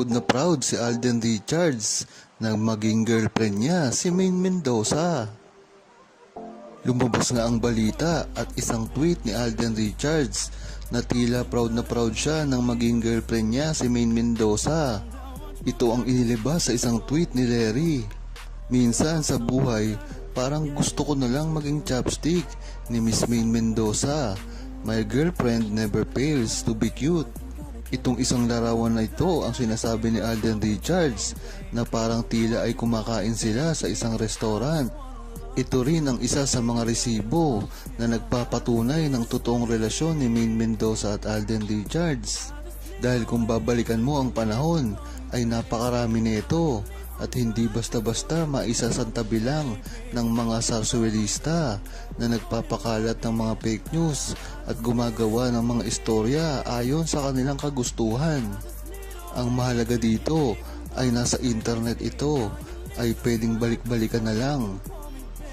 na proud si Alden Richards na maging girlfriend niya si Maine Mendoza. Lumabas nga ang balita at isang tweet ni Alden Richards na tila proud na proud siya nang maging girlfriend niya si Maine Mendoza. Ito ang inilabas sa isang tweet ni Larry. Minsan sa buhay, parang gusto ko na lang maging chopstick ni Miss Maine Mendoza. My girlfriend never fails to be cute. Itong isang larawan na ito ang sinasabi ni Alden Richards na parang tila ay kumakain sila sa isang restaurant. Ito rin ang isa sa mga resibo na nagpapatunay ng totoong relasyon ni Maine Mendoza at Alden Richards. Dahil kung babalikan mo ang panahon ay napakarami nito at hindi basta-basta maisasantabi lang ng mga sarsuelista na nagpapakalat ng mga fake news at gumagawa ng mga istorya ayon sa kanilang kagustuhan. Ang mahalaga dito ay nasa internet ito ay pwedeng balik-balikan na lang.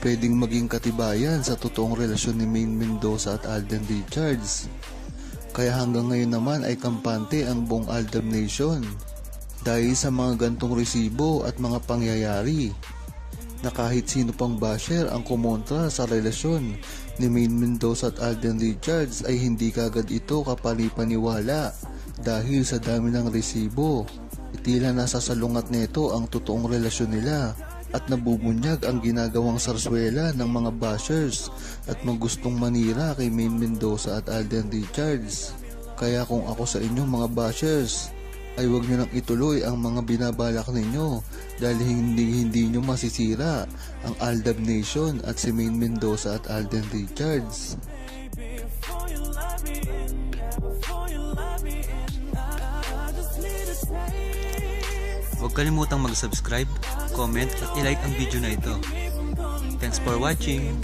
Pwedeng maging katibayan sa totoong relasyon ni Maine Mendoza at Alden Richards. Kaya hanggang ngayon naman ay kampante ang buong Aldab Nation dahil sa mga gantong resibo at mga pangyayari na kahit sino pang basher ang kumontra sa relasyon ni Maine Mendoza at Alden Richards ay hindi kagad ito kapani-paniwala dahil sa dami ng resibo. Tila nasa salungat nito ang totoong relasyon nila at nabubunyag ang ginagawang sarswela ng mga bashers at magustong manira kay Maine Mendoza at Alden Richards. Kaya kung ako sa inyo mga bashers, ay huwag nyo nang ituloy ang mga binabalak ninyo dahil hindi nyo masisira ang Aldab Nation at si Maine Mendoza at Alden Richards. Huwag kalimutang mag-subscribe, comment at i-like ang video na ito. Thanks for watching!